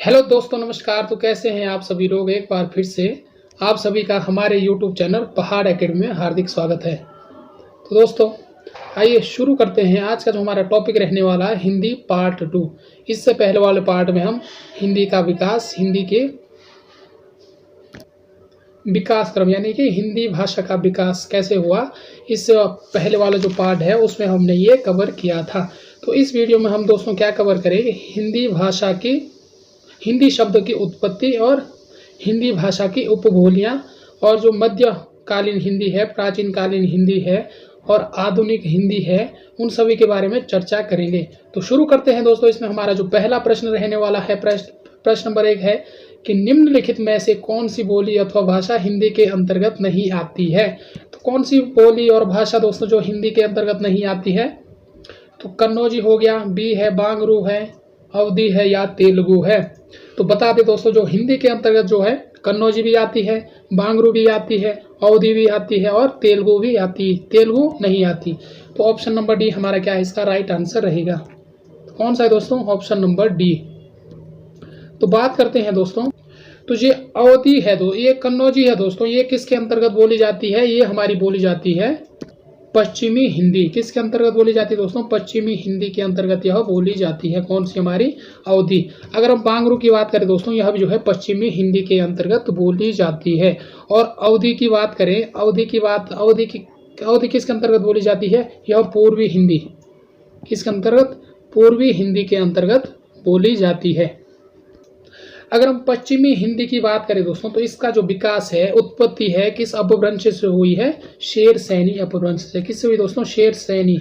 Hello दोस्तों, नमस्कार। तो कैसे हैं आप सभी लोग। एक बार फिर से आप सभी का हमारे यूट्यूब चैनल पहाड़ एकेडमी में हार्दिक स्वागत है। तो दोस्तों, आइए शुरू करते हैं। आज का जो हमारा टॉपिक रहने वाला है हिंदी पार्ट 2। इससे पहले वाले पार्ट में हम हिंदी का विकास, हिंदी के विकास क्रम यानी कि हिंदी भाषा का विकास कैसे हुआ, इस पहले वाला जो पार्ट है उसमें हमने ये कवर किया था। तो इस वीडियो में हम दोस्तों क्या कवर करेंगे, हिंदी भाषा की, हिंदी शब्द की उत्पत्ति और हिंदी भाषा की उपबोलियाँ, और जो मध्यकालीन हिंदी है, प्राचीन कालीन हिंदी है और आधुनिक हिंदी है, उन सभी के बारे में चर्चा करेंगे। तो शुरू करते हैं दोस्तों। इसमें हमारा जो पहला प्रश्न रहने वाला है, प्रश्न नंबर 1 है कि निम्नलिखित में से कौन सी बोली अथवा भाषा हिंदी के अंतर्गत नहीं आती है। तो कौन सी बोली और भाषा दोस्तों जो हिंदी के अंतर्गत नहीं आती है? तो कन्नौजी हो गया, बी है बांगरू है, अवधी है या तेलुगु है। तो बता दें दोस्तों, जो हिंदी के अंतर्गत जो है कन्नौजी भी आती है, बांगरू भी आती है, अवधी भी आती है और तेलुगु भी आती है। तेलुगु नहीं आती। तो ऑप्शन नंबर डी हमारा क्या है, इसका राइट आंसर रहेगा। तो कौन सा है दोस्तों? Option number D. तो बात करते हैं दोस्तों, तो ये अवधी है, ये कन्नौजी है दोस्तों, ये किसके अंतर्गत बोली जाती है? ये हमारी बोली जाती है पश्चिमी हिंदी। किसके अंतर्गत बोली जाती है दोस्तों? पश्चिमी हिंदी के अंतर्गत यह बोली जाती है। कौन सी? हमारी अवधी। अगर हम बांगरू की बात करें दोस्तों, यह भी जो है पश्चिमी हिंदी के अंतर्गत बोली जाती है। और अवधी की बात करें, अवधी किसके अंतर्गत बोली जाती है? यह पूर्वी हिंदी। किसके अंतर्गत? पूर्वी हिंदी के अंतर्गत बोली जाती है। अगर हम पश्चिमी हिंदी की बात करें दोस्तों, तो इसका जो विकास है, उत्पत्ति है, किस अपभ्रंश से हुई है? शेरसैनी अपभ्रंश से। किससे हुई दोस्तों? शेरसैनी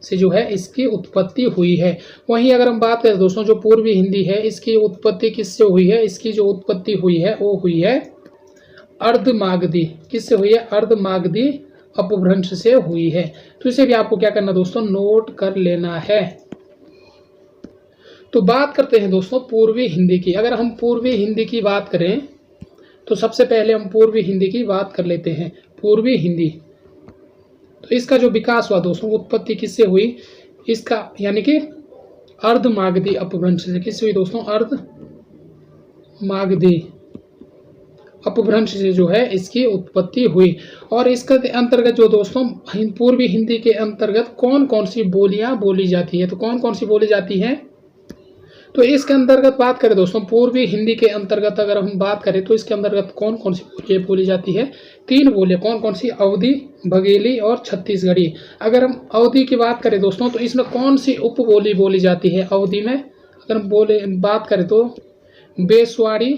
से जो है इसकी उत्पत्ति हुई है। वहीं अगर हम बात करें दोस्तों, जो पूर्वी हिंदी है, इसकी उत्पत्ति किससे हुई है? इसकी जो उत्पत्ति हुई है वो हुई है अर्धमागधी। किससे हुई है? अर्धमागधी अपभ्रंश से हुई है। तो इसे भी आपको क्या करना दोस्तों? नोट कर लेना है। तो बात करते हैं दोस्तों पूर्वी हिंदी की। अगर हम पूर्वी हिंदी की बात करें तो सबसे पहले हम पूर्वी हिंदी की बात कर लेते हैं। पूर्वी हिंदी, तो इसका जो विकास हुआ दोस्तों, उत्पत्ति किससे हुई? इसका यानी कि अर्धमागधी अपभ्रंश से। किससे हुई दोस्तों? अर्धमागधी अपभ्रंश से जो है इसकी उत्पत्ति हुई। और इसके अंतर्गत जो दोस्तों पूर्वी हिंदी के अंतर्गत कौन कौन सी बोलियां बोली जाती है? तो कौन कौन सी बोली जाती हैं? तो इसके अंतर्गत बात करें दोस्तों, पूर्वी हिंदी के अंतर्गत अगर हम बात करें तो इसके अंतर्गत कौन कौन सी बोलियां बोली जाती है? 3 बोलियां। कौन कौन सी? अवधी, बघेली और छत्तीसगढ़ी। अगर हम अवधी की बात करें दोस्तों, तो इसमें कौन सी उपबोली बोली जाती है अवधी में? अगर हम बात करें तो बेसवाड़ी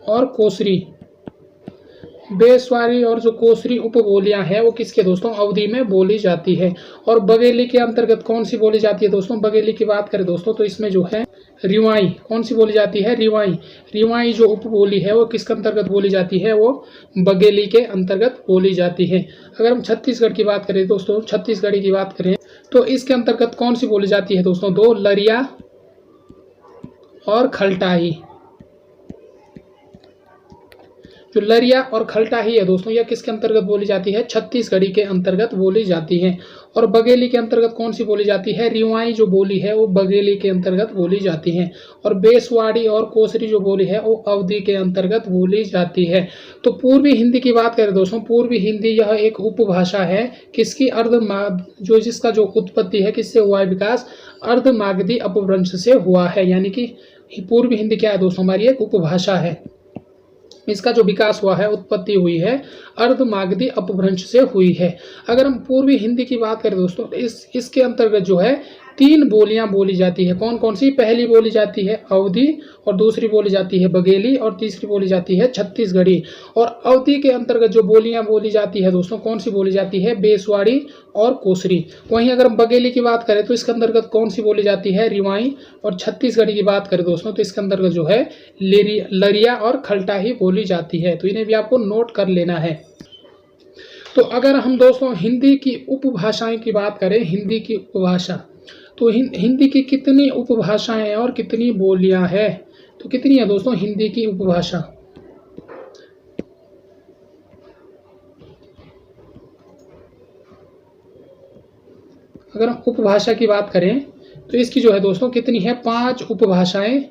और कोसरी। बेसवारी और जो कोसरी उपबोलियां हैं वो किसके दोस्तों? अवधी में बोली जाती है। और बघेली के अंतर्गत कौन सी बोली जाती है दोस्तों? बघेली की बात करें दोस्तों, तो इसमें जो है रिवाई। कौन सी बोली जाती है? रिवाई। रिवाई जो उपबोली है वो किसके अंतर्गत बोली जाती है? वो बघेली के अंतर्गत बोली जाती है। अगर हम छत्तीसगढ़ की बात करें दोस्तों, छत्तीसगढ़ी की बात करें तो इसके अंतर्गत कौन सी बोली जाती है दोस्तों? 2 लरिया और खलटाही। जो लरिया और खलटाही है दोस्तों, यह किसके अंतर्गत बोली जाती है? छत्तीसगढ़ी के अंतर्गत बोली जाती है। और बघेली के अंतर्गत कौन सी बोली जाती है? रिवाई जो बोली है वो बघेली के अंतर्गत बोली जाती है। और बेसवाड़ी और कोसरी जो बोली है वो अवधी के अंतर्गत बोली जाती है। तो पूर्वी हिंदी की बात करें दोस्तों, पूर्वी हिंदी यह एक उपभाषा है किसकी? जो जिसका जो उत्पत्ति है किससे हुआ है विकास? अर्धमागधी अपभ्रंश से हुआ है। यानी कि पूर्वी हिंदी क्या है दोस्तों? हमारी एक उपभाषा है। इसका जो विकास हुआ है, उत्पत्ति हुई है, अर्धमागधी अपभ्रंश से हुई है। अगर हम पूर्वी हिंदी की बात करें दोस्तों, इसके अंतर्गत जो है 3 बोलियां बोली जाती है। कौन कौन सी? पहली बोली जाती है अवधी, और दूसरी बोली जाती है बघेली, और तीसरी बोली जाती है छत्तीसगढ़ी। और अवधी के अंतर्गत जो बोलियां बोली जाती है दोस्तों, कौन सी बोली जाती है? बेसवाड़ी और कोसरी। वहीं अगर हम बघेली की बात करें तो इसके अंतर्गत कौन सी बोली जाती है? रिवाई। और छत्तीसगढ़ी की बात करें दोस्तों तो इसके अंतर्गत जो है लरिया और खलटाही बोली जाती है। तो इन्हें भी आपको नोट कर लेना है। तो अगर हम दोस्तों हिंदी की उपभाषाएं की बात करें, हिंदी की उपभाषा, तो हिंदी की कितनी उपभाषाएं और कितनी बोलियां हैं? तो कितनी है दोस्तों हिंदी की उपभाषा? अगर हम उपभाषा की बात करें तो इसकी जो है दोस्तों कितनी है, 5 उपभाषाएं।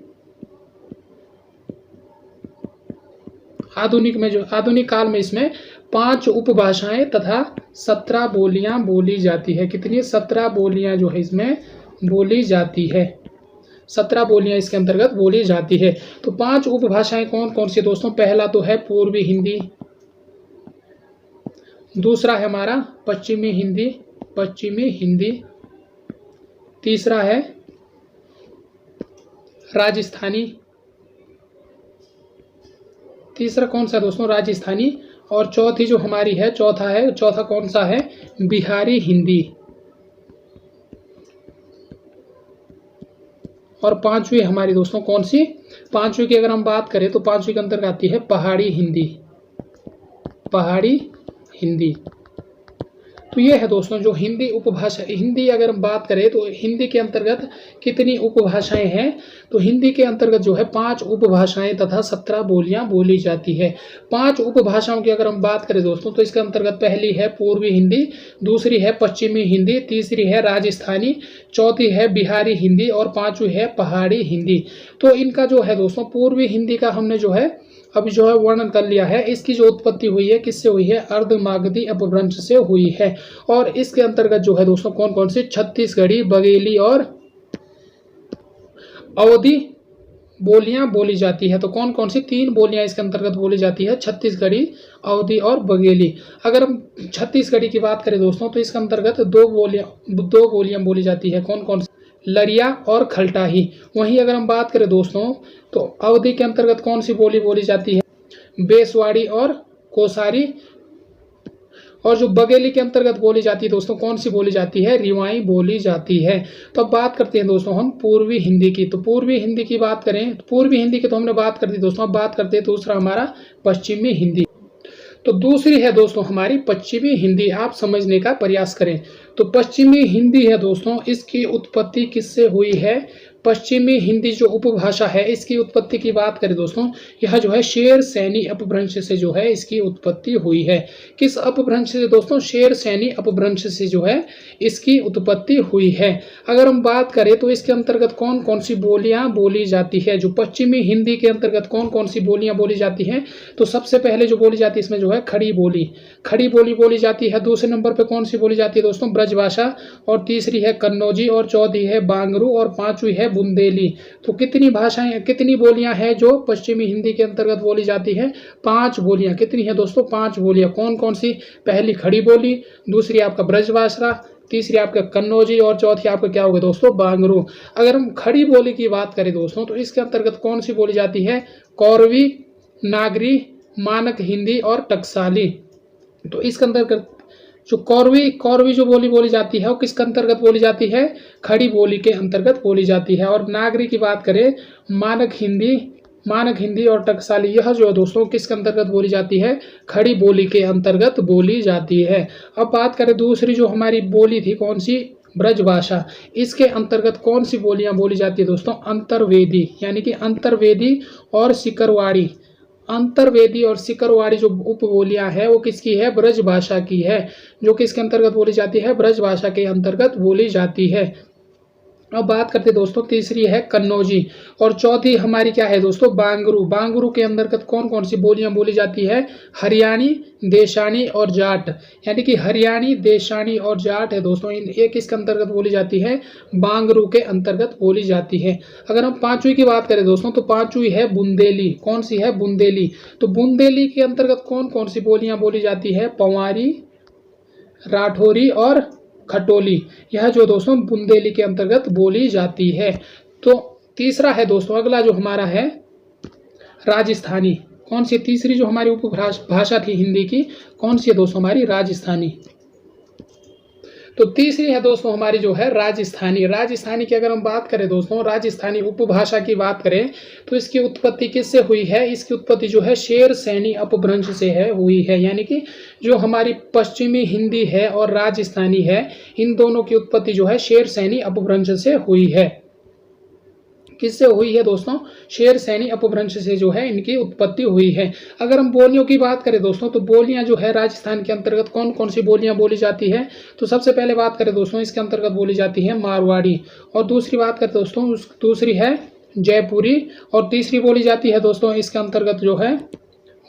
आधुनिक काल में इसमें 5 उपभाषाएं तथा 17 बोलियां बोली जाती है। कितनी, 17 बोलियां जो है इसमें बोली जाती है। 17 बोलियां इसके अंतर्गत बोली जाती है। तो 5 उपभाषाएं कौन कौन सी दोस्तों? पहला तो है पूर्वी हिंदी, दूसरा है हमारा पश्चिमी हिंदी, तीसरा है राजस्थानी, तीसरा कौन सा दोस्तों? राजस्थानी। और चौथी जो हमारी है, चौथा कौन सा है? बिहारी हिंदी। और पांचवी हमारी दोस्तों कौन सी? पांचवी की अगर हम बात करें तो पांचवी के अंतर्गत आती है पहाड़ी हिंदी। तो ये है दोस्तों जो हिंदी उपभाषा। हिंदी अगर हम बात करें तो हिंदी के अंतर्गत कितनी उपभाषाएं हैं? तो हिंदी के अंतर्गत जो है 5 उपभाषाएं तथा 17 बोलियां बोली जाती है। 5 उपभाषाओं की अगर हम बात करें दोस्तों तो इसके अंतर्गत पहली है पूर्वी हिंदी, दूसरी है पश्चिमी हिंदी, तीसरी है राजस्थानी, चौथी है बिहारी हिंदी और पांचवी है पहाड़ी हिंदी। तो इनका जो है दोस्तों पूर्वी हिंदी का हमने जो है अभी जो है वर्णन कर लिया है। इसकी जो उत्पत्ति हुई है किससे हुई है? अर्धमागधी अपभ्रंश से हुई है। और इसके अंतर्गत जो है दोस्तों कौन कौन सी? छत्तीसगढ़ी, बघेली और अवधी बोलियां बोली जाती है। तो कौन कौन सी? 3 बोलियां इसके अंतर्गत बोली जाती है, छत्तीसगढ़ी, अवधी और बघेली। अगर हम छत्तीसगढ़ी की बात करें दोस्तों तो इसके अंतर्गत 2 बोलियां बोली जाती है। कौन कौन सी? लरिया और खलटाही। वहीं अगर हम बात करें दोस्तों तो अवधी के अंतर्गत कौन सी बोली बोली जाती है? बेसवाड़ी और कोसारी। और जो बघेली के अंतर्गत बोली जाती है दोस्तों कौन सी बोली जाती है? रिवाई बोली जाती है। तो अब बात करते हैं दोस्तों हम पूर्वी हिंदी की। तो पूर्वी हिंदी की बात करें, पूर्वी हिंदी की तो हमने बात कर दी दोस्तों। अब बात करते हैं दूसरा हमारा पश्चिमी हिंदी। तो दूसरी है दोस्तों हमारी पश्चिमी हिंदी। आप समझने का प्रयास करें। तो पश्चिमी हिंदी है दोस्तों, इसकी उत्पत्ति किससे हुई है? पश्चिमी हिंदी जो उपभाषा है इसकी उत्पत्ति की बात करें दोस्तों, यह जो है शेर सैनी अपभ्रंश से जो है इसकी उत्पत्ति हुई है। किस अपभ्रंश से दोस्तों? शेर सैनी अपभ्रंश से जो है इसकी उत्पत्ति हुई है। अगर हम बात करें तो इसके अंतर्गत कौन कौन सी बोलियां बोली जाती है? जो पश्चिमी हिंदी के अंतर्गत कौन कौन सी बोलियां बोली जाती हैं? तो सबसे पहले जो बोली जाती है इसमें जो है खड़ी बोली बोली जाती है। दूसरे नंबर पे कौन सी बोली जाती है दोस्तों? ब्रजभाषा। और तीसरी है कन्नौजी और चौथी है बांगरू और पांचवी है बुंदेली। तो कितनी बोलियां हैं जो पश्चिमी हिंदी के अंतर्गत बोली जाती है? 5 बोलियां। कितनी है दोस्तों? 5 बोलियां। कौन कौन सी? पहली खड़ी बोली, दूसरी आपका ब्रजभाषा, तीसरी आपका कन्नौजी और चौथी आपका क्या होगा दोस्तों? बांगरू। अगर हम खड़ी बोली की बात करें दोस्तों तो इसके अंतर्गत कौन सी बोली जाती है? कौरवी, नागरी, मानक हिंदी और टकसाली। तो इसके अंतर्गत जो कौरवी जो बोली जाती है वो किसके अंतर्गत बोली जाती है? खड़ी बोली के अंतर्गत बोली जाती है। और नागरी की बात करें, मानक हिंदी और टकसाली, यह जो है दोस्तों किसके अंतर्गत बोली जाती है? खड़ी बोली के अंतर्गत बोली जाती है। अब बात करें दूसरी जो हमारी बोली थी कौन सी? ब्रजभाषा। इसके अंतर्गत कौन सी बोलियां बोली जाती है दोस्तों? अंतर्वेदी, यानी कि अंतर्वेदी और सिकरवाड़ी। अंतर्वेदी और सिकरवाड़ी जो उपबोलियां है वो किसकी है? ब्रजभाषा की है, जो किसके अंतर्गत बोली जाती है? ब्रजभाषा के अंतर्गत बोली जाती है। अब बात करते हैं दोस्तों तीसरी है कन्नौजी और चौथी हमारी क्या है दोस्तों? बांगरू के अंतर्गत कौन कौन सी बोलियां बोली जाती है? हरियाणी, देशानी और जाट। यानी कि हरियाणी, देशानी और जाट है दोस्तों, इन एक इसके अंतर्गत बोली जाती है, बांगरू के अंतर्गत बोली जाती है। अगर हम पांचवी की बात करें दोस्तों तो पांचवी है बुंदेली। कौन सी है? बुंदेली। तो बुंदेली के अंतर्गत कौन कौन सी बोलियां बोली जाती है? पंवारी, राठौरी और खटोली। यह जो दोस्तों बुंदेली के अंतर्गत बोली जाती है। तो तीसरा है दोस्तों अगला जो हमारा है राजस्थानी। कौन सी? तीसरी जो हमारी उपभाषा थी हिंदी की कौन सी है दोस्तों? हमारी राजस्थानी। तो तीसरी है दोस्तों हमारी जो है राजस्थानी की अगर हम बात करें दोस्तों, राजस्थानी उपभाषा की बात करें तो इसकी उत्पत्ति किससे हुई है? इसकी उत्पत्ति जो है शेर सैनी अपभ्रंश से हुई है। यानी कि जो हमारी पश्चिमी हिंदी है और राजस्थानी है, इन दोनों की उत्पत्ति जो है शेर सैनी अपभ्रंश से हुई है। किससे हुई है दोस्तों? शेरसैनी अपभ्रंश से जो है इनकी उत्पत्ति हुई है। अगर हम बोलियों की बात करें दोस्तों, तो बोलियां जो है राजस्थान के अंतर्गत कौन कौन सी बोलियां बोली जाती है? तो सबसे पहले बात करें दोस्तों, इसके अंतर्गत बोली जाती है मारवाड़ी, और दूसरी बात करें दोस्तों, दूसरी है जयपुरी, और तीसरी बोली जाती है दोस्तों इसके अंतर्गत जो है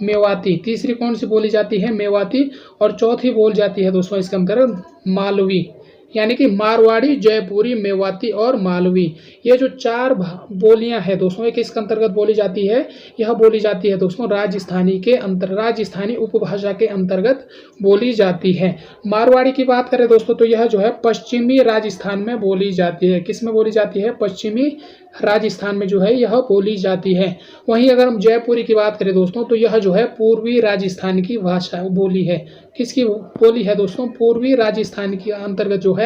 मेवाती। तीसरी कौन सी बोली जाती है? मेवाती। और चौथी बोल जाती है दोस्तों इसके अंतर्गत मालवी, यानी कि मारवाड़ी, जयपुरी, मेवाती और मालवी। ये जो चार बोलियां हैं दोस्तों, एक इसके अंतर्गत बोली जाती है, यह बोली जाती है दोस्तों राजस्थानी उपभाषा के अंतर्गत बोली जाती है। मारवाड़ी की बात करें दोस्तों, तो यह जो है पश्चिमी राजस्थान में बोली जाती है। किस में बोली जाती है? पश्चिमी राजस्थान में जो है यह बोली जाती है। वहीं अगर हम जयपुरी की बात करें दोस्तों, तो यह जो है पूर्वी राजस्थान की भाषा बोली है। किसकी बोली है दोस्तों? पूर्वी राजस्थान के अंतर्गत जो है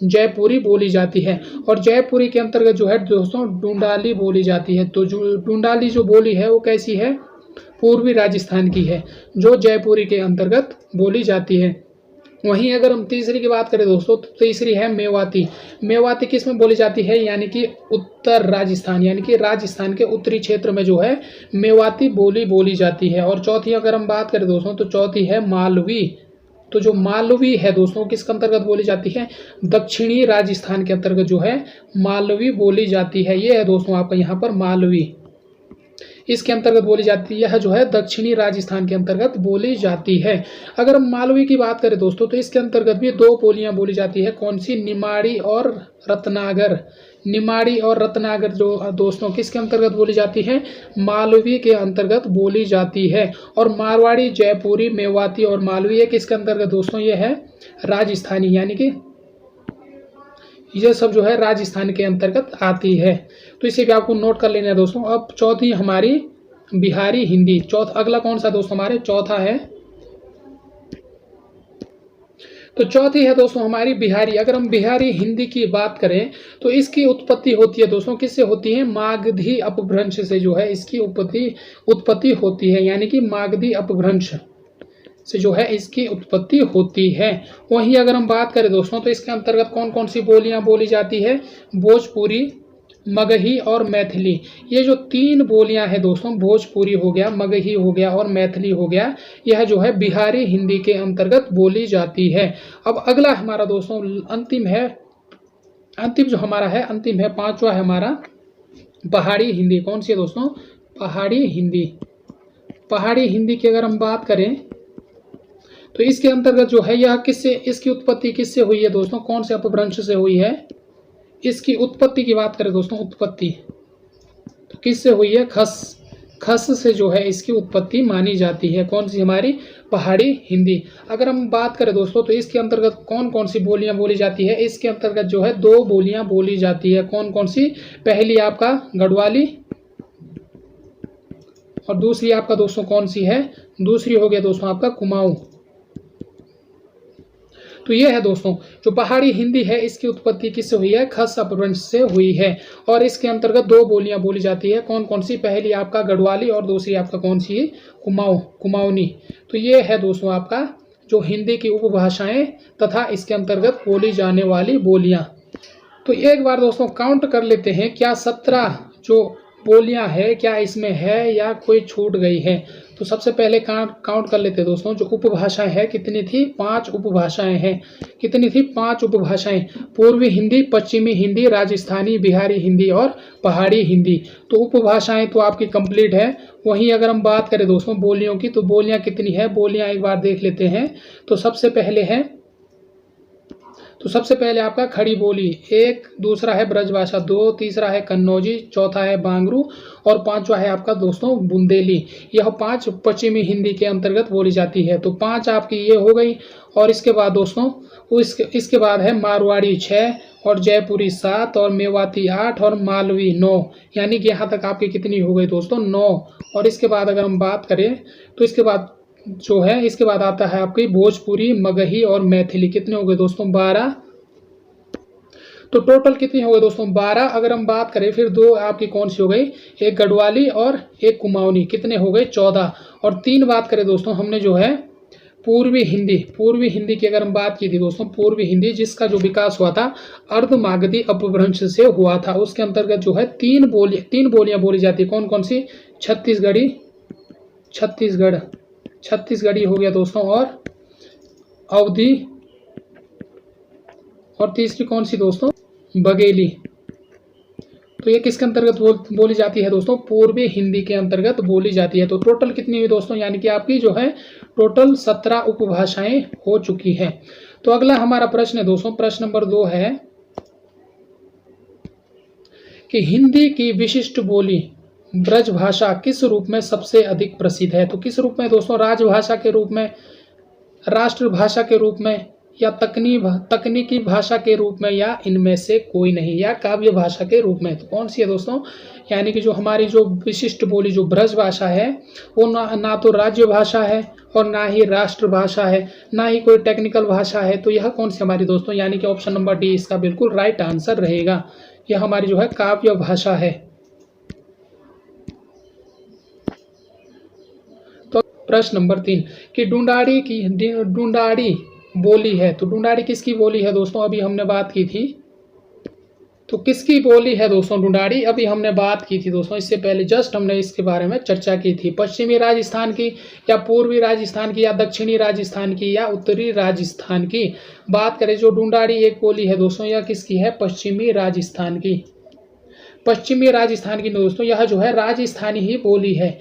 जयपुरी बोली जाती है। और जयपुरी के अंतर्गत जो है दोस्तों डूंडाली बोली जाती है। तो जो डूंडाली जो बोली है वो कैसी है? पूर्वी राजस्थान की है, जो जयपुरी के अंतर्गत बोली जाती है। वहीं अगर हम तीसरी की बात करें दोस्तों, तो तीसरी है मेवाती। मेवाती किस में बोली जाती है? यानी कि उत्तर राजस्थान, यानी कि राजस्थान के उत्तरी क्षेत्र में जो है मेवाती बोली जाती है। और चौथी अगर हम बात करें दोस्तों, तो चौथी है मालवी। तो जो मालवी है दोस्तों किस अंतर्गत बोली जाती है? दक्षिणी राजस्थान के अंतर्गत जो है मालवी बोली जाती है। ये है दोस्तों आपका यहाँ पर मालवी, इसके अंतर्गत बोली जाती है। यह जो है दक्षिणी राजस्थान के अंतर्गत बोली जाती है। अगर हम मालवी की बात करें दोस्तों, तो इसके अंतर्गत भी दो बोलियां बोली जाती है। कौन सी? निमाड़ी और रत्नागर। निमाड़ी और रत्नागर जो दोस्तों किसके अंतर्गत बोली जाती है? मालवी के अंतर्गत बोली जाती है। और मारवाड़ी, जयपुरी, मेवाती और मालवी ये किसके अंतर्गत दोस्तों? ये है राजस्थानी, यानी कि ये सब जो है राजस्थान के अंतर्गत आती है। तो इसे भी आपको नोट कर लेना है दोस्तों। अब चौथी हमारी बिहारी हिंदी। अगला कौन सा दोस्तों? हमारे चौथा है, तो चौथी है दोस्तों हमारी बिहारी। अगर हम बिहारी हिंदी की बात करें, तो इसकी उत्पत्ति होती है दोस्तों किससे होती है? मागधी अपभ्रंश से जो है इसकी उत्पत्ति होती है, यानी कि मागधी अपभ्रंश से जो है इसकी उत्पत्ति होती है। वहीं अगर हम बात करें दोस्तों, तो इसके अंतर्गत कौन कौन सी बोलियां बोली जाती है? भोजपुरी, मगही और मैथिली। ये जो तीन बोलियां हैं दोस्तों, भोजपुरी हो गया, मगही हो गया और मैथिली हो गया, यह जो है बिहारी हिंदी के अंतर्गत बोली जाती है। अब अगला हमारा दोस्तों अंतिम जो हमारा है, अंतिम है, पांचवा है हमारा पहाड़ी हिंदी। कौन सी है दोस्तों? पहाड़ी हिंदी। पहाड़ी हिंदी की अगर हम बात करें, तो इसके अंतर्गत जो है यह इसकी उत्पत्ति किससे हुई है दोस्तों? कौन से अपभ्रंश से हुई है? इसकी उत्पत्ति की बात करें दोस्तों, उत्पत्ति तो किससे हुई है? खस से जो है इसकी उत्पत्ति मानी जाती है। कौन सी? हमारी पहाड़ी हिंदी। अगर हम बात करें दोस्तों, तो इसके अंतर्गत कौन कौन सी बोलियां बोली जाती है? इसके अंतर्गत जो है दो बोलियां बोली जाती है। कौन कौन सी? पहली आपका गढ़वाली, और दूसरी आपका दोस्तों कौन सी है? दूसरी हो गया दोस्तों आपका कुमाऊं। तो ये है दोस्तों जो पहाड़ी हिंदी है, इसकी उत्पत्ति किससे हुई है? खस अपभ्रंश से हुई है। और इसके अंतर्गत दो बोलियां बोली जाती है। कौन कौन सी? पहली आपका गढ़वाली और दूसरी आपका कौन सी? कुमाऊनी। तो ये है दोस्तों आपका जो हिंदी की उपभाषाएं तथा इसके अंतर्गत बोली जाने वाली बोलियां। तो एक बार दोस्तों काउंट कर लेते हैं, क्या 17 जो बोलियां है क्या इसमें है या कोई छूट गई है? तो सबसे पहले काउंट कर लेते हैं दोस्तों, जो उपभाषाएं है कितनी थी? 5 उपभाषाएं हैं। कितनी थी? 5 उपभाषाएं। पूर्वी हिंदी, पश्चिमी हिंदी, राजस्थानी, बिहारी हिंदी और पहाड़ी हिंदी। तो उपभाषाएं तो आपकी कंप्लीट है। वहीं अगर हम बात करें दोस्तों बोलियों की, तो बोलियां कितनी है? बोलियां एक बार देख लेते हैं। तो सबसे पहले आपका खड़ी बोली 1, दूसरा है ब्रजभाषा 2, तीसरा है कन्नौजी, चौथा है बांगरू और पांचवा है आपका दोस्तों बुंदेली। यह 5 पश्चिमी हिंदी के अंतर्गत बोली जाती है। तो 5 आपकी ये हो गई। और इसके बाद दोस्तों इसके बाद है मारवाड़ी 6 और जयपुरी 7 और मेवाती 8 और मालवी 9, यानी कि यहाँ तक आपकी कितनी हो गई दोस्तों? 9। और इसके बाद अगर हम बात करें, तो इसके बाद आता है आपकी भोजपुरी, मगही और मैथिली। कितने हो गए दोस्तों? 12। तो टोटल कितनी हो गई दोस्तों? 12। अगर हम बात करें फिर 2 आपकी कौन सी हो गई? एक गढ़वाली और एक कुमाऊनी। कितने हो गए? 14। और 3 बात करें दोस्तों हमने जो है पूर्वी हिंदी की अगर हम बात की थी दोस्तों, पूर्वी हिंदी जिसका जो विकास हुआ था अर्धमागधी अपभ्रंश से हुआ था, उसके अंतर्गत जो है तीन बोलियां बोली जाती है। कौन कौन सी? छत्तीसगढ़ी हो गया दोस्तों, और अवधी, और तीसरी कौन सी दोस्तों? बघेली। तो ये किसके अंतर्गत बोली जाती है दोस्तों? पूर्वी हिंदी के अंतर्गत बोली जाती है। तो टोटल कितनी हुई दोस्तों? यानी कि आपकी जो है टोटल 17 उपभाषाएं हो चुकी है। तो अगला हमारा प्रश्न है दोस्तों, प्रश्न नंबर 2 है कि हिंदी की विशिष्ट बोली ब्रज भाषा किस रूप में सबसे अधिक प्रसिद्ध है? तो किस रूप में दोस्तों? राजभाषा के रूप में, राष्ट्रभाषा के रूप में, या तकनीकी भाषा के रूप में, या इनमें से कोई नहीं, या काव्य भाषा के रूप में? तो कौन सी है दोस्तों? यानी कि जो हमारी जो विशिष्ट बोली जो ब्रज भाषा है वो ना तो राज्य भाषा है और ना ही राष्ट्र भाषा है, ना ही कोई टेक्निकल भाषा है। तो यह कौन सी हमारी दोस्तों? यानी कि ऑप्शन नंबर डी इसका बिल्कुल राइट आंसर रहेगा। यह हमारी जो है काव्य भाषा है। तो प्रश्न नंबर 3 कि ढूंढाड़ी बोली है, तो ढूंढाड़ी किसकी बोली है दोस्तों? अभी हमने बात की थी। तो किसकी बोली है दोस्तों ढूंढाड़ी? अभी हमने बात की थी दोस्तों, इससे पहले जस्ट हमने इसके बारे में चर्चा की थी। पश्चिमी राजस्थान की, या पूर्वी राजस्थान की, या दक्षिणी राजस्थान की, या उत्तरी राजस्थान की बात करें, जो ढूंढाड़ी एक बोली है दोस्तों, यह किसकी है? पश्चिमी राजस्थान की। पश्चिमी राजस्थान की दोस्तों यह जो है राजस्थानी ही बोली है,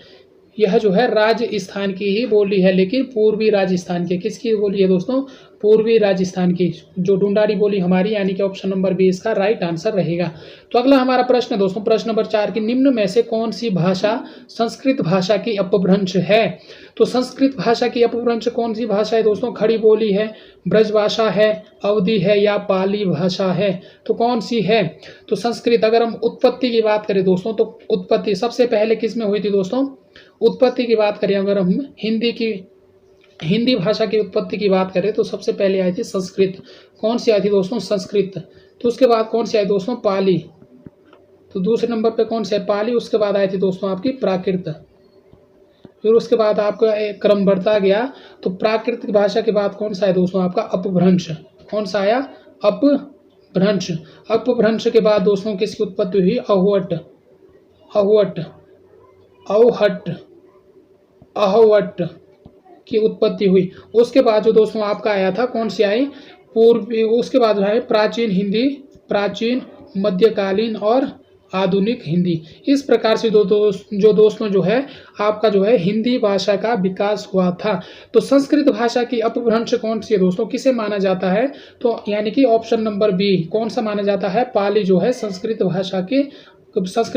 यह जो है राजस्थान की ही बोली है, लेकिन पूर्वी राजस्थान की किसकी बोली है दोस्तों? पूर्वी राजस्थान की जो ढूंढाड़ी बोली हमारी, यानी कि ऑप्शन नंबर बी इसका राइट आंसर रहेगा। तो अगला हमारा प्रश्न है दोस्तों, प्रश्न नंबर 4 की निम्न में से कौन सी भाषा संस्कृत भाषा की अपभ्रंश है? तो संस्कृत भाषा की अपभ्रंश कौन सी भाषा है दोस्तों? खड़ी बोली है, ब्रज भाषा है, अवधी है, या पाली भाषा है? तो कौन सी है? तो संस्कृत। अगर हम उत्पत्ति की बात करें दोस्तों, तो उत्पत्ति सबसे पहले किस में हुई थी दोस्तों? उत्पत्ति की बात करें अगर हम हिंदी भाषा की उत्पत्ति की बात करें तो सबसे पहले आई थी संस्कृत। कौन सी आई थी दोस्तों? संस्कृत। तो उसके बाद कौन सी आई दोस्तों? पाली। तो दूसरे नंबर पे कौन सी है? पाली। उसके बाद आई थी दोस्तों आपकी प्राकृत। फिर उसके बाद आपका एक क्रम बढ़ता गया, तो प्राकृतिक भाषा के बाद कौन सा है दोस्तों? आपका अपभ्रंश। कौन सा आया? अपभ्रंश। अपभ्रंश के बाद दोस्तों किसकी उत्पत्ति हुई? अहोवट की उत्पत्ति हुई। उसके बाद जो दोस्तों आपका आया था, कौन सी आई? पूर्वी। उसके बाद जो है प्राचीन हिंदी, प्राचीन, मध्यकालीन और आधुनिक हिंदी। इस प्रकार से दोस्तों जो है आपका जो है हिंदी भाषा का विकास हुआ था। तो संस्कृत भाषा की अपभ्रंश कौन सी है दोस्तों? किसे माना जाता है? तो यानी कि ऑप्शन नंबर बी कौन सा माना जाता है? पाली जो है संस्कृत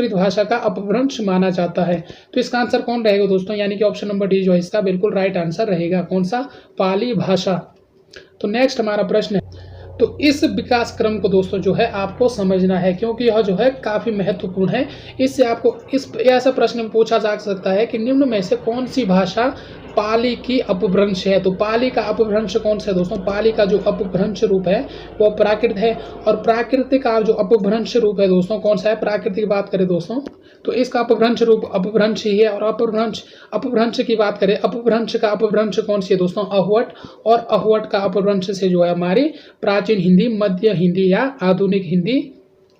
भाषा का अपभ्रंश माना जाता है। तो इसका आंसर कौन रहेगा दोस्तों? यानी कि ऑप्शन नंबर डी जो है इसका बिल्कुल राइट आंसर रहेगा। कौन सा? पाली भाषा। तो नेक्स्ट हमारा प्रश्न है, तो इस विकास क्रम को दोस्तों जो है आपको समझना है, क्योंकि यह जो है काफ़ी महत्वपूर्ण है। इससे आपको ऐसा प्रश्न पूछा जा सकता है कि निम्न में से कौन सी भाषा पाली की अपभ्रंश है? तो पाली का अपभ्रंश कौन सा है दोस्तों? पाली का जो अपभ्रंश रूप है वो प्राकृत है, और प्राकृतिक का जो अपभ्रंश रूप है दोस्तों कौन सा है? प्राकृतिक की बात करें दोस्तों तो इसका अपभ्रंश रूप अपभ्रंश ही है। और अपभ्रंश की बात करें, अपभ्रंश का अपभ्रंश कौन सी है दोस्तों? अहोवट। और अहोवट का अपभ्रंश से जो है हमारी प्राचीन हिंदी, मध्य हिंदी या आधुनिक हिंदी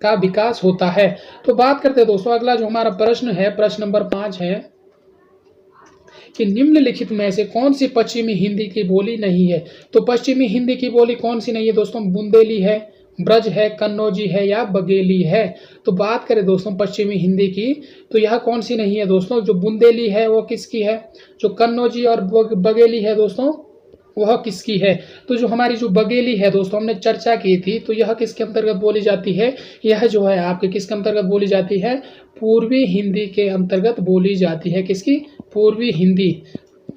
का विकास होता है। तो बात करते हैं दोस्तों, अगला जो हमारा प्रश्न है, प्रश्न नंबर 5 है कि निम्नलिखित में से कौन सी पश्चिमी हिंदी की बोली नहीं है? तो पश्चिमी हिंदी की बोली कौन सी नहीं है दोस्तों? बुंदेली है, ब्रज है, कन्नौजी है, या बघेली है? तो बात करें दोस्तों पश्चिमी हिंदी की, तो यह कौन सी नहीं है दोस्तों? जो बुंदेली है वो किसकी है? जो कन्नौजी और बघेली है दोस्तों वह किसकी है? तो जो हमारी जो बघेली है दोस्तों हमने चर्चा की थी, तो यह किसके अंतर्गत बोली जाती है? यह जो है आपके किसके अंतर्गत बोली जाती है? पूर्वी हिंदी के अंतर्गत बोली जाती है। किसकी? पूर्वी हिंदी।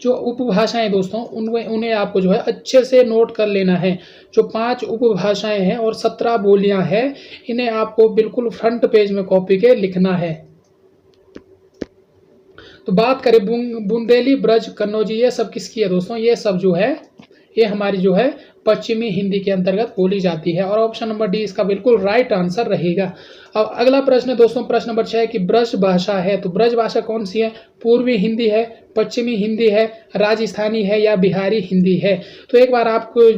जो उपभाषाएं दोस्तों उन्हें आपको जो है अच्छे से नोट कर लेना है। जो 5 उपभाषाएं हैं और 17 बोलियां हैं, इन्हें आपको बिल्कुल फ्रंट पेज में कॉपी के लिखना है। तो बात करें बुंदेली, ब्रज, कन्नौजी, ये सब किसकी है दोस्तों? ये सब जो है ये हमारी जो है पश्चिमी हिंदी के अंतर्गत बोली जाती है। और ऑप्शन नंबर डी इसका बिल्कुल राइट आंसर रहेगा। अब अगला प्रश्न है दोस्तों, प्रश्न नंबर 6 कि ब्रज भाषा है, तो ब्रज भाषा कौन सी है? पूर्वी हिंदी है, पश्चिमी हिंदी है, राजस्थानी है या बिहारी हिंदी है? तो एक बार आपको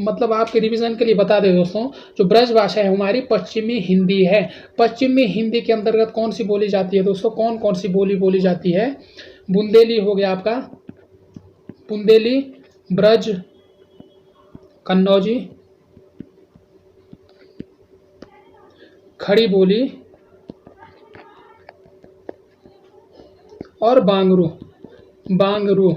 मतलब आपके रिवीजन के लिए बता दें दोस्तों, जो ब्रज भाषा है हमारी पश्चिमी हिंदी है। पश्चिमी हिंदी के अंतर्गत कौन सी बोली जाती है दोस्तों? कौन कौन सी बोली बोली जाती है? बुंदेली हो गया आपका, बुंदेली, ब्रज, कन्नौजी, खड़ी बोली और बांगरू। बांगरू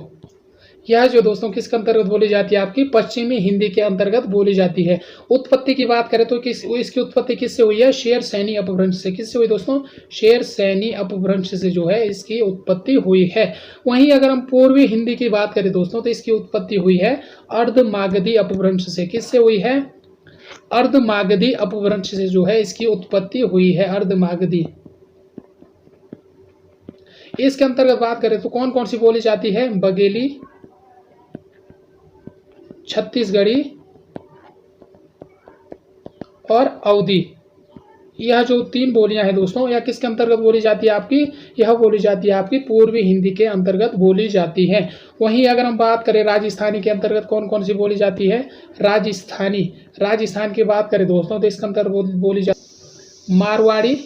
यह जो दोस्तों किसके अंतर्गत बोली जाती है? आपकी पश्चिमी हिंदी के अंतर्गत बोली जाती है। उत्पत्ति की बात करें तो इसकी उत्पत्ति किससे हुई है? शेर सैनी अपभ्रंश से। किससे हुई दोस्तों? शेर सैनी अपभ्रंश से जो है इसकी उत्पत्ति हुई है। वहीं अगर हम पूर्वी हिंदी की बात करें दोस्तों तो इसकी उत्पत्ति हुई है अर्धमागधी अपभ्रंश से। किससे हुई है? अर्धमागधी अपभ्रंश से जो है इसकी उत्पत्ति हुई है, अर्धमागधी। इसके अंतर्गत बात करें तो कौन कौन सी बोली जाती है? बघेली, छत्तीसगढ़ी और अवधी। यह जो 3 बोलियां हैं दोस्तों, यह किसके अंतर्गत बोली जाती है? आपकी यह बोली जाती है आपकी पूर्वी हिंदी के अंतर्गत बोली जाती है। वहीं अगर हम बात करें राजस्थानी के अंतर्गत कौन कौन सी बोली जाती है? राजस्थानी, राजस्थान की बात करें दोस्तों तो इसके अंतर्गत बोली जाती मारवाड़ी,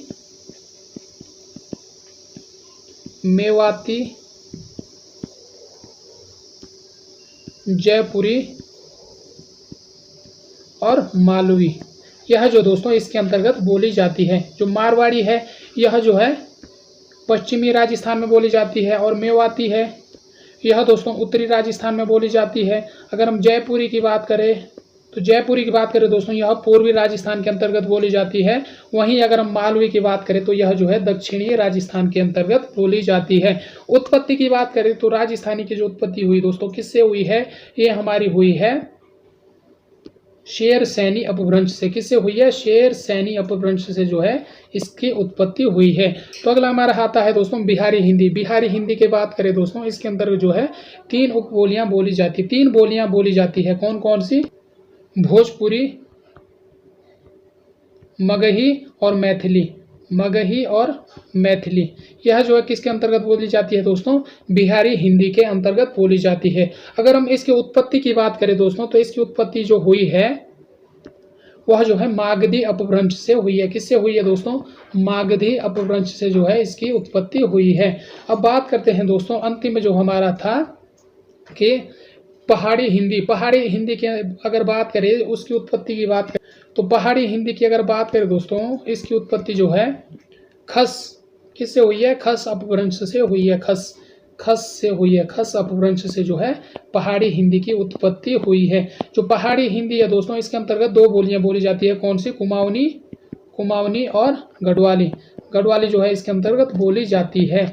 मेवाती, जयपुरी और मालवी। यह जो दोस्तों इसके अंतर्गत बोली जाती है। जो मारवाड़ी है यह जो है पश्चिमी राजस्थान में बोली जाती है, और मेवाती है यह दोस्तों उत्तरी राजस्थान में बोली जाती है। अगर हम जयपुरी की बात करें तो जयपुरी की बात करें दोस्तों यह पूर्वी राजस्थान के अंतर्गत बोली जाती है। वहीं अगर हम मालवी की बात करें तो यह जो है दक्षिणी राजस्थान के अंतर्गत बोली जाती है। उत्पत्ति की बात करें तो राजस्थानी की जो उत्पत्ति हुई दोस्तों किससे हुई है? ये हमारी हुई है शेर सैनी अपभ्रंश से। किससे हुई है? शेर सैनी अपभ्रंश से जो है इसकी उत्पत्ति हुई है। तो अगला हमारा आता है दोस्तों बिहारी हिंदी। बिहारी हिंदी की बात करें दोस्तों इसके अंतर्गत जो है 3 उपबोलियां बोली जाती, 3 बोलियां बोली जाती है। कौन कौन सी? भोजपुरी, मगही और मैथिली। मगही और मैथिली यह जो है किसके अंतर्गत बोली जाती है दोस्तों? बिहारी हिंदी के अंतर्गत बोली जाती है। अगर हम इसकी उत्पत्ति की बात करें दोस्तों तो इसकी उत्पत्ति जो हुई है वह जो है मागधी अपभ्रंश से हुई है। किससे हुई है दोस्तों? मागधी अपभ्रंश से जो है इसकी उत्पत्ति हुई है। अब बात करते हैं दोस्तों अंतिम में जो हमारा था कि पहाड़ी हिंदी। पहाड़ी हिंदी की अगर बात करें उसकी उत्पत्ति की बात करें तो पहाड़ी हिंदी की अगर बात करें दोस्तों इसकी उत्पत्ति जो है खस। किससे हुई है? खस अपभ्रंश से हुई है। खस से हुई है। खस अपभ्रंश से जो है पहाड़ी हिंदी की उत्पत्ति हुई है। जो पहाड़ी हिंदी है दोस्तों इसके अंतर्गत 2 बोलियां बोली जाती है। कौन सी? कुमाऊनी और गढ़वाली। गढ़वाली जो है इसके अंतर्गत बोली जाती है।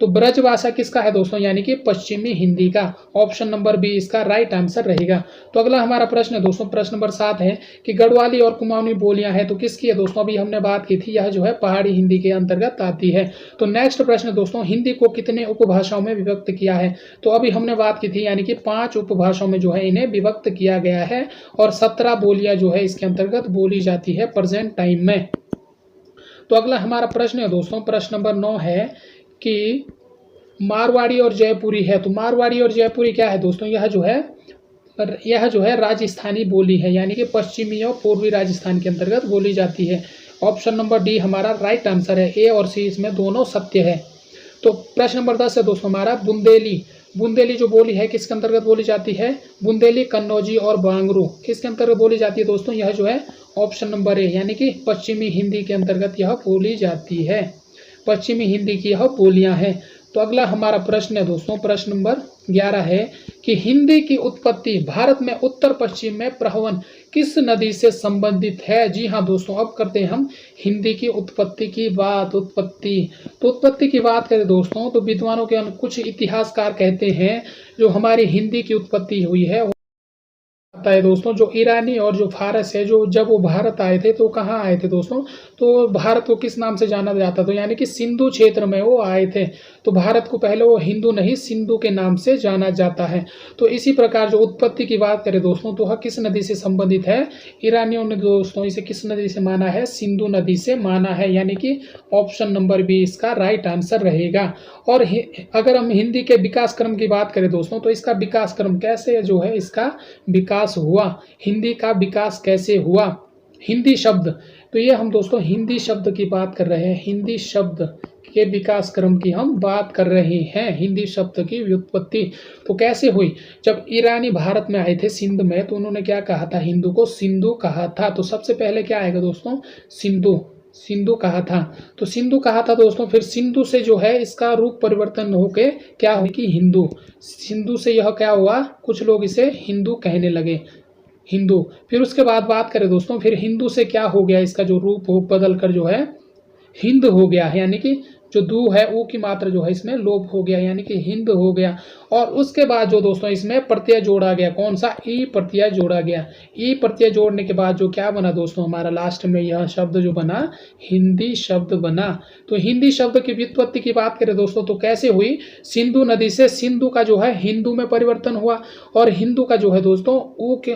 तो ब्रज भाषा किसका है दोस्तों? यानी कि पश्चिमी हिंदी का। ऑप्शन नंबर बी इसका राइट आंसर रहेगा। तो अगला हमारा प्रश्न है दोस्तों, प्रश्न नंबर 7 है कि गढ़वाली और कुमाऊनी बोलियां हैं तो किसकी है दोस्तों? अभी हमने बात की थी, यह जो है पहाड़ी हिंदी के अंतर्गत आती है। तो नेक्स्ट प्रश्न दोस्तों, हिंदी को कितने उपभाषाओं में विभक्त किया है? तो अभी हमने बात की थी यानी कि 5 उपभाषाओं में जो है इन्हें विभक्त किया गया है, और 17 बोलियां जो है इसके अंतर्गत बोली जाती है प्रेजेंट टाइम में। तो अगला हमारा प्रश्न है दोस्तों, प्रश्न नंबर 9 है कि मारवाड़ी और जयपुरी है। तो मारवाड़ी और जयपुरी क्या है दोस्तों? यह जो है राजस्थानी बोली है, यानी कि पश्चिमी और पूर्वी राजस्थान के अंतर्गत बोली जाती है। ऑप्शन नंबर डी हमारा राइट आंसर है। ए और सी इसमें दोनों सत्य है। तो प्रश्न नंबर 10 है दोस्तों हमारा बुंदेली। बुंदेली जो बोली है किसके अंतर्गत बोली जाती है? बुंदेली, कन्नौजी और बांगरू किसके अंतर्गत बोली जाती है दोस्तों? यह जो है ऑप्शन नंबर ए यानी कि पश्चिमी हिंदी के अंतर्गत यह बोली जाती है। पश्चिमी हिंदी की यह बोलियां हैं। तो अगला हमारा प्रश्न है दोस्तों, प्रश्न नंबर 11 है कि हिंदी की उत्पत्ति भारत में उत्तर पश्चिम में प्रहवन किस नदी से संबंधित है? जी हाँ दोस्तों, अब करते हैं हम हिंदी की उत्पत्ति की बात। उत्पत्ति की बात करें दोस्तों तो विद्वानों के कुछ इतिहासकार कहते हैं जो हमारी हिंदी की उत्पत्ति हुई है आता है दोस्तों, जो ईरानी और जो फारस है, जो जब वो भारत आए थे तो कहाँ आए थे दोस्तों, तो भारत को किस नाम से जाना जाता था, यानी कि सिंधु क्षेत्र में वो आए थे। तो भारत को पहले वो हिंदू नहीं सिंधु के नाम से जाना जाता है। तो इसी प्रकार जो उत्पत्ति की बात करें दोस्तों, तो वह किस नदी से संबंधित है, ईरानियों ने दोस्तों इसे किस नदी से माना है, सिंधु नदी से माना है, यानी कि ऑप्शन नंबर बी इसका राइट आंसर रहेगा। और अगर हम हिंदी के विकास क्रम की बात करें दोस्तों, तो इसका विकास क्रम कैसे जो है इसका विकास हुआ, हिंदी का विकास कैसे हुआ, हिंदी शब्द, तो ये हम दोस्तों हिंदी शब्द की बात कर रहे हैं, हिंदी शब्द के विकास क्रम की हम बात कर रहे हैं, हिंदी शब्द की व्युत्पत्ति तो कैसे हुई। जब ईरानी भारत में आए थे सिंध में, तो उन्होंने क्या कहा था, हिंदू को सिंधु कहा था। तो सबसे पहले क्या आएगा दोस्तों, सिंधु, सिंधु कहा था, तो सिंधु कहा था दोस्तों। फिर सिंधु से जो है इसका रूप परिवर्तन होके क्या हुआ कि हिंदू, सिंधु से यह क्या हुआ, कुछ लोग इसे हिंदू कहने लगे, हिंदू। फिर उसके बाद बात करें दोस्तों, फिर हिंदू से क्या हो गया, इसका जो रूप हो बदल कर जो है हिंद हो गया, यानी कि जो दू है ऊ की मात्रा जो है इसमें लोप हो गया, यानी कि हिंद हो गया। और उसके बाद जो दोस्तों इसमें प्रत्यय जोड़ा गया, कौन सा, ई प्रत्यय जोड़ा गया। ई प्रत्यय जोड़ने के बाद जो क्या बना दोस्तों, हमारा लास्ट में यह शब्द जो बना, हिंदी शब्द बना। तो हिंदी शब्द की व्युत्पत्ति की बात करें दोस्तों, तो कैसे हुई, सिंधु नदी से सिंधु का जो है हिंदू में परिवर्तन हुआ, और हिंदू का जो है दोस्तों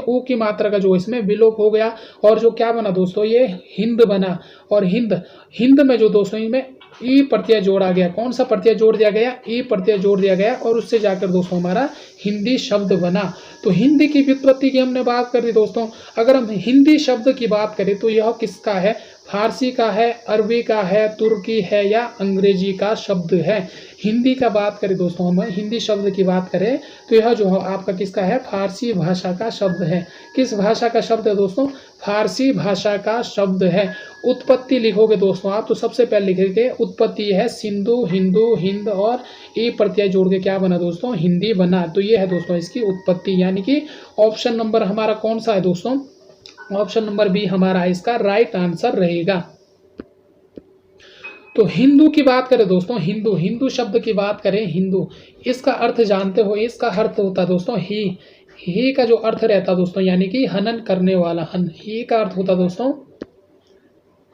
ऊ की मात्रा का जो इसमें विलोप हो गया, और जो क्या बना दोस्तों, ये हिंद बना। और हिंद में जो दोस्तों इनमें ई प्रत्यय जोड़ा गया, कौन सा प्रत्यय जोड़ दिया गया, ई प्रत्यय जोड़ दिया गया, और उससे जाकर दोस्तों हमारा हिंदी शब्द बना। तो हिंदी की व्युत्पत्ति की हमने बात कर दी दोस्तों। अगर हम हिंदी शब्द की बात करें तो यह किसका है, फारसी का है, अरबी का है, तुर्की है, या अंग्रेजी का शब्द है। हिंदी का बात करें दोस्तों, हम हिंदी शब्द की बात करें तो यह जो आपका किसका है, फारसी भाषा का शब्द है। किस भाषा का शब्द है दोस्तों, फारसी भाषा का शब्द है। उत्पत्ति लिखोगे दोस्तों आप, तो सबसे पहले लिखेंगे उत्पत्ति है सिंधु, हिंदू, हिंद, और ई प्रत्यय जोड़ के क्या बना दोस्तों, हिंदी बना। तो ये है दोस्तों इसकी उत्पत्ति, यानी कि ऑप्शन नंबर हमारा कौन सा है दोस्तों, ऑप्शन नंबर बी हमारा इसका राइट आंसर रहेगा। तो हिंदू की बात करें दोस्तों, हिंदू, हिंदू शब्द की बात करें, हिंदू, इसका अर्थ जानते हो, इसका अर्थ होता है दोस्तों ही का जो अर्थ रहता है दोस्तों, यानी कि हनन करने वाला, ही का अर्थ होता है दोस्तों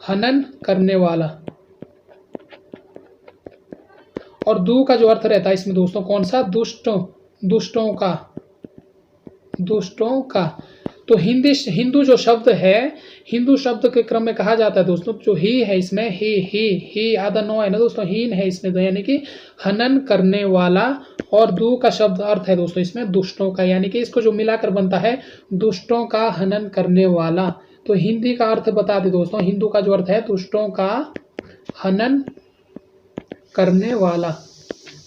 हनन करने वाला, और दू का जो अर्थ रहता है इसमें दोस्तों कौन सा, दुष्टों का। तो हिंदू जो शब्द है, हिंदू शब्द के क्रम में कहा जाता है दोस्तों, जो ही है इसमें ही आधा नो है ना दोस्तों, हीन है इसमें, तो यानी कि हनन करने वाला, और दू का शब्द अर्थ है दोस्तों इसमें दुष्टों का, यानी कि इसको जो मिलाकर बनता है दुष्टों का हनन करने वाला। तो हिंदी का अर्थ बता दे दोस्तों, हिंदू का जो अर्थ है दुष्टों का हनन करने वाला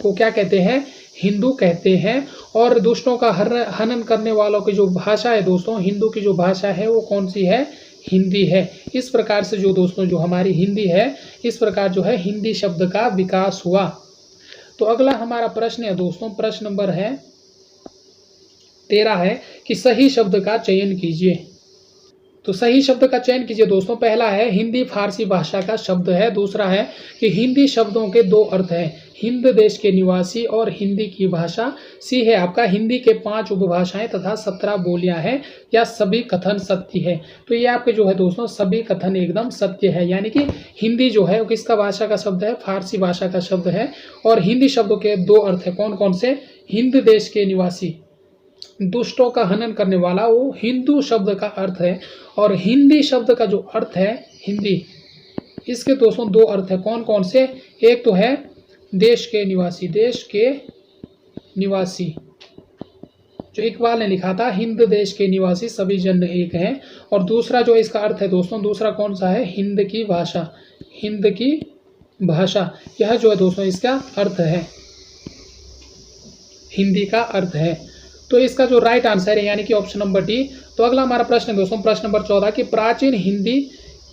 को क्या कहते हैं, हिंदू कहते हैं। और दुष्टों का हनन करने वालों की जो भाषा है दोस्तों, हिंदू की जो भाषा है वो कौन सी है, हिंदी है। इस प्रकार से जो दोस्तों जो हमारी हिंदी है, इस प्रकार जो है हिंदी शब्द का विकास हुआ। तो अगला हमारा प्रश्न है दोस्तों, प्रश्न नंबर है 13 है कि सही शब्द का चयन कीजिए। तो सही शब्द का चयन कीजिए दोस्तों। पहला है हिंदी फारसी भाषा का शब्द है। दूसरा है कि हिंदी शब्दों के दो अर्थ हैं, हिंद देश के निवासी और हिंदी की भाषा। सी है आपका हिंदी के 5 उपभाषाएं तथा 17 बोलियां हैं, या सभी कथन सत्य है। तो ये आपके जो है दोस्तों सभी कथन एकदम सत्य है, यानी कि हिंदी जो है वो किसका भाषा का शब्द है, फारसी भाषा का शब्द है। और हिंदी शब्दों के 2 अर्थ है, कौन कौन से, हिंद देश के निवासी, दुष्टों का हनन करने वाला, वो हिंदू शब्द का अर्थ है। और हिंदी शब्द का जो अर्थ है हिंदी, इसके दोस्तों 2 अर्थ है, कौन कौन से, एक तो है देश के निवासी, देश के निवासी, जो इकबाल ने लिखा था, हिंद देश के निवासी सभी जन एक हैं। और दूसरा जो इसका अर्थ है दोस्तों, दूसरा कौन सा है, हिंद की भाषा, हिंद की भाषा, यह जो है दोस्तों इसका अर्थ है, हिंदी का अर्थ है। तो इसका जो राइट आंसर है यानी कि ऑप्शन नंबर डी। तो अगला हमारा प्रश्न है दोस्तों, प्रश्न नंबर 14 कि प्राचीन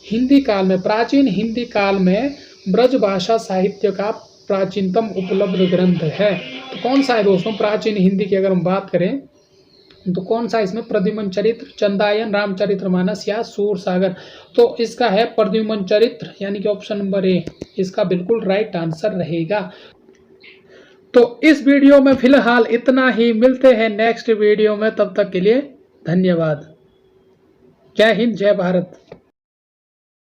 हिंदी काल में ब्रज भाषा साहित्य का प्राचीनतम उपलब्ध ग्रंथ है। तो कौन सा है दोस्तों, प्राचीन हिंदी की अगर हम बात करें तो कौन सा, इसमें प्रद्युमन चरित्र, चंदायन, रामचरितमानस या सूरसागर। तो इसका है प्रद्युमन चरित्र, यानी कि ऑप्शन नंबर ए इसका बिल्कुल राइट आंसर रहेगा। तो इस वीडियो में फिलहाल इतना ही, मिलते हैं नेक्स्ट वीडियो में, तब तक के लिए धन्यवाद। जय हिंद, जय भारत।